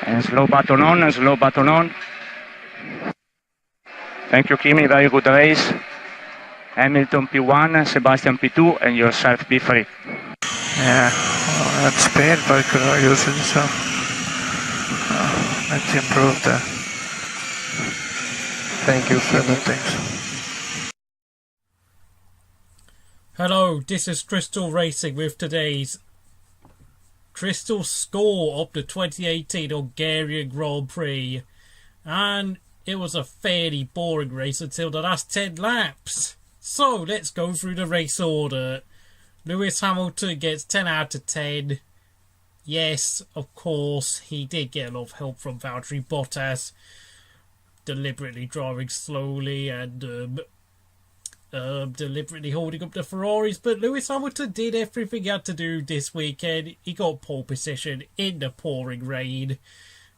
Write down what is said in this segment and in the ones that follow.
And slow button on, and slow button on. Thank you, Kimi. Very good race. Hamilton P1, Sebastian P2, and yourself P3. Yeah, well, that's paid by usually, so let's improve the Thank you, Kimi. things. Hello, this is Crystal Racing with today's Crystal score of the 2018 Hungarian Grand Prix. And it was a fairly boring race until the last 10 laps. So let's go through the race order. Lewis Hamilton gets 10 out of 10. Yes, of course, he did get a lot of help from Valtteri Bottas, deliberately driving slowly and deliberately holding up the Ferraris. But Lewis Hamilton did everything he had to do this weekend. He got pole position in the pouring rain.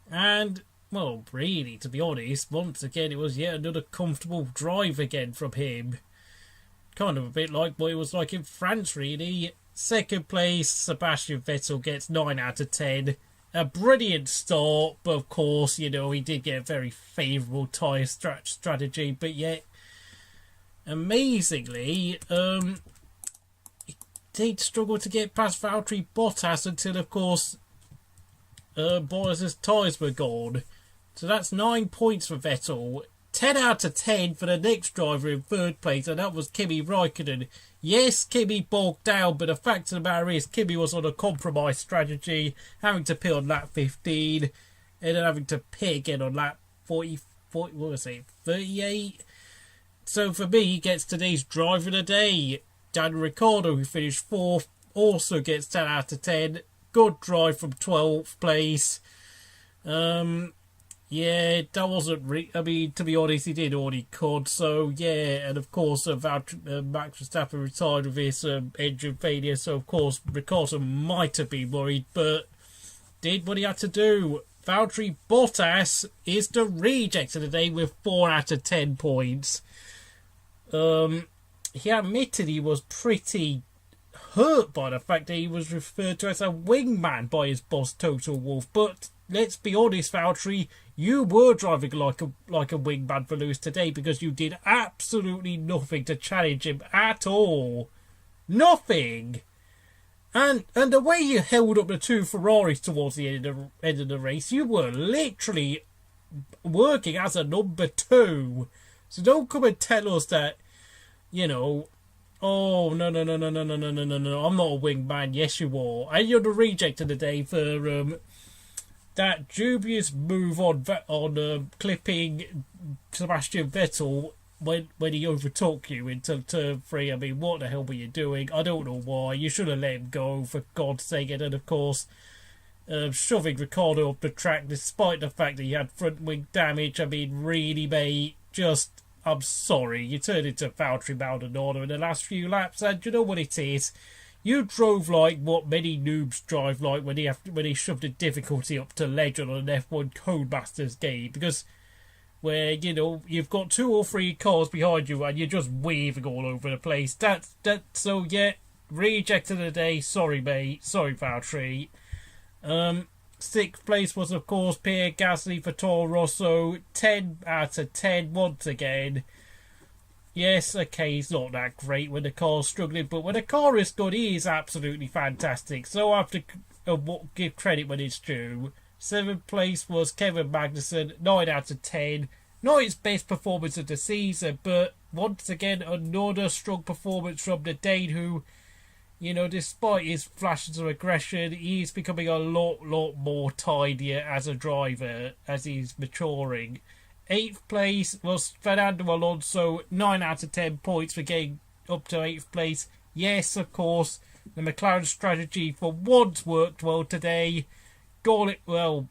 And, well, really, to be honest, once again, it was yet another comfortable drive again from him. Kind of a bit like what it was like in France, really. Second place, Sebastian Vettel gets 9 out of 10. A brilliant start, but of course, you know, he did get a very favourable tyre strategy. But yet, amazingly, he did struggle to get past Valtteri Bottas until, of course, Bottas' tyres were gone. So that's 9 points for Vettel. 10 out of 10 for the next driver in third place, and that was Kimi Raikkonen. Yes, Kimi bogged down, but the fact of the matter is Kimi was on a compromise strategy, having to pit on lap 15, and then having to pit again on lap 38. So for me, he gets today's driver of the day. Daniel Ricciardo, who finished 4th, also gets 10 out of 10. Good drive from 12th place. Yeah, that wasn't... I mean, to be honest, he did all he could. So, yeah, and of course, Max Verstappen retired with his engine failure. So, of course, Ricciardo might have been worried, but did what he had to do. Valtteri Bottas is the reject of the day with 4 out of 10 points. He admitted he was pretty hurt by the fact that he was referred to as a wingman by his boss, Toto Wolff. But let's be honest, Valtteri, you were driving like a wingman for Lewis today because you did absolutely nothing to challenge him at all. Nothing. And the way you held up the two Ferraris towards the end of the race, you were literally working as a number 2. So don't come and tell us that, you know, oh, no, I'm not a wingman. Yes, you are. And you're the reject of the day for that dubious move on clipping Sebastian Vettel when he overtook you into turn 3. I mean, what the hell were you doing? I don't know why. You should have let him go, for God's sake. And then, of course, shoving Ricciardo up the track despite the fact that he had front wing damage. I mean, really, mate, I'm sorry. You turned into Valtteri Maldonado in the last few laps, and you know what it is? You drove like what many noobs drive like when he shoved a difficulty up to legend on an F1 Codemasters game, because where, you know, you've got 2 or 3 cars behind you and you're just weaving all over the place. So yeah, reject of the day. Sorry, mate. Sorry, Valtteri. 6th place was, of course, Pierre Gasly for Toro Rosso. 10 out of 10 once again. Yes, okay, he's not that great when the car's struggling, but when the car is good, he is absolutely fantastic. So I have to give credit when it's due. 7th place was Kevin Magnussen, 9 out of 10. Not his best performance of the season, but once again, another strong performance from the Dane who, you know, despite his flashes of aggression, he's becoming a lot more tidier as a driver as he's maturing. 8th place was Fernando Alonso, 9 out of 10 points for getting up to 8th place. Yes, of course, the McLaren strategy for once worked well today. Well,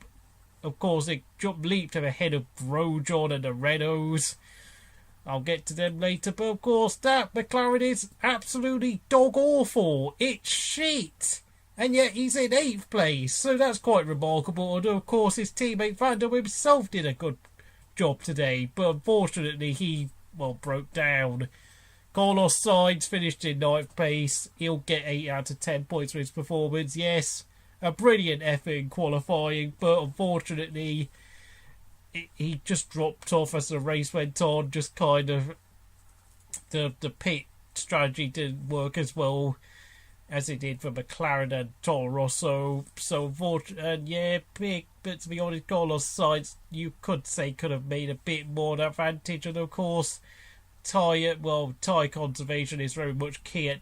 of course, it leaped ahead of Grosjean and the Renaults. I'll get to them later, but of course, that McLaren is absolutely dog-awful. It's shit. And yet he's in 8th place, so that's quite remarkable. Although, of course, his teammate Vando himself did a good job today, but unfortunately he broke down. Carlos Sainz finished in 9th place. He'll get 8 out of 10 points for his performance. Yes, a brilliant effort in qualifying, but unfortunately he just dropped off as the race went on. Just kind of the pit strategy didn't work as well as it did for McLaren and Toro Rosso. So and yeah, big. But to be honest, Carlos Sainz, you could say, could have made a bit more advantage, and of course, tyre conservation is very much key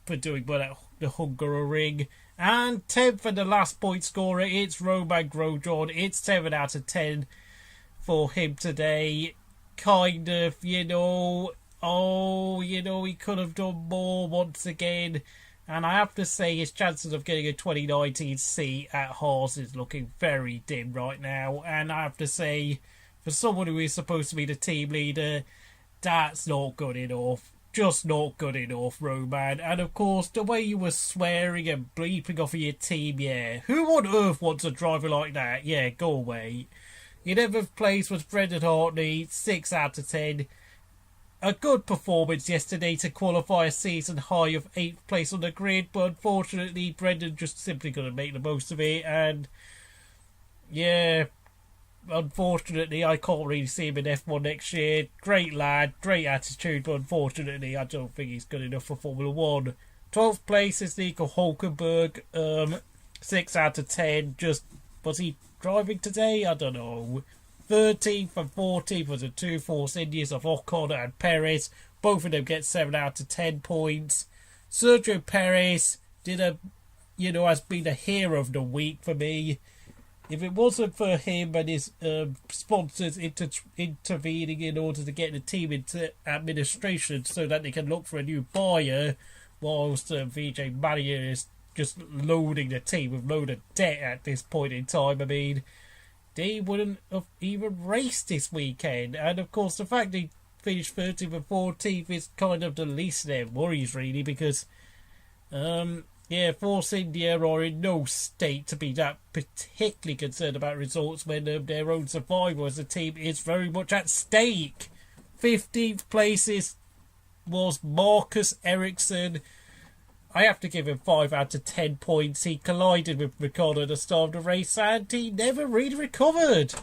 for doing well at the Hungary ring. And 10th and the last point scorer, it's Romain Grosjean. It's 7 out of 10 for him today. Kind of, he could have done more once again. And I have to say, his chances of getting a 2019 seat at Haas is looking very dim right now. And I have to say, for someone who is supposed to be the team leader, that's not good enough. Just not good enough, Roman. And of course, the way you were swearing and bleeping off of your team, yeah. Who on earth wants a driver like that? Yeah, go away. In 11th place was Brendan Hartley, 6 out of 10. A good performance yesterday to qualify a season high of 8th place on the grid, but unfortunately Brendan just simply couldn't make the most of it, and yeah, unfortunately I can't really see him in F1 next year. Great lad, great attitude, but unfortunately I don't think he's good enough for Formula 1. 12th place is Nico Hulkenberg, 6 out of 10, just, was he driving today? I don't know. 13th and 14th was the two Force Indians of Ocon and Perez. Both of them get 7 out of 10 points. Sergio Perez has been a hero of the week for me. If it wasn't for him and his sponsors intervening in order to get the team into administration so that they can look for a new buyer, whilst Vijay Mallya is just loading the team with a load of debt at this point in time, I mean, they wouldn't have even raced this weekend. And of course, the fact they finished 13th and 14th is kind of the least of their worries, really, because Force India are in no state to be that particularly concerned about results when their own survival as a team is very much at stake. 15th place was Marcus Ericsson. I have to give him 5 out of 10 points. He collided with Ricardo at the start of the race and he never really recovered.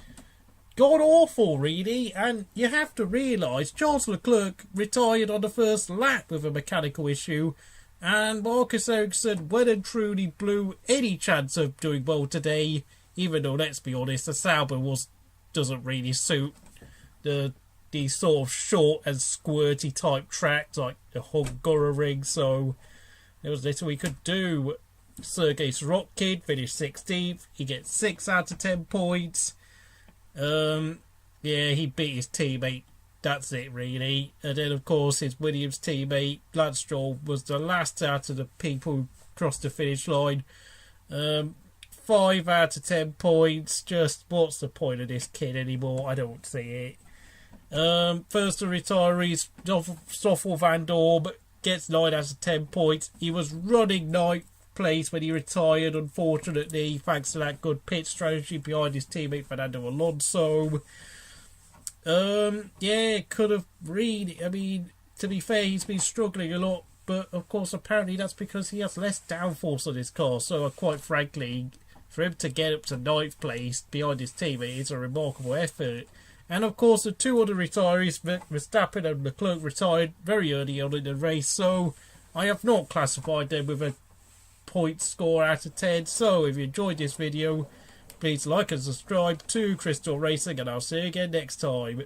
God awful, really. And you have to realise Charles Leclerc retired on the first lap with a mechanical issue, and Marcus Ericsson well and truly blew any chance of doing well today, even though, let's be honest, the Sauber doesn't really suit the sort of short and squirty type tracks like the Hungary ring, so there was little he could do. Sergei Sorokin finished 16th. He gets 6 out of 10 points. He beat his teammate. That's it, really. And then, of course, his Williams teammate, Lance Stroll, was the last out of the people who crossed the finish line. 5 out of 10 points. Just, what's the point of this kid anymore? I don't see it. First of retirees, Stoffel Van Dorn gets 9 out of 10 points. He was running 9th place when he retired, unfortunately, thanks to that good pit strategy behind his teammate Fernando Alonso. Could have really, I mean, to be fair, he's been struggling a lot, but of course apparently that's because he has less downforce on his car, so quite frankly, for him to get up to 9th place behind his teammate is a remarkable effort. And of course, the two other retirees, Verstappen and Leclerc, retired very early on in the race, so I have not classified them with a point score out of 10. So if you enjoyed this video, please like and subscribe to Crystal Racing, and I'll see you again next time.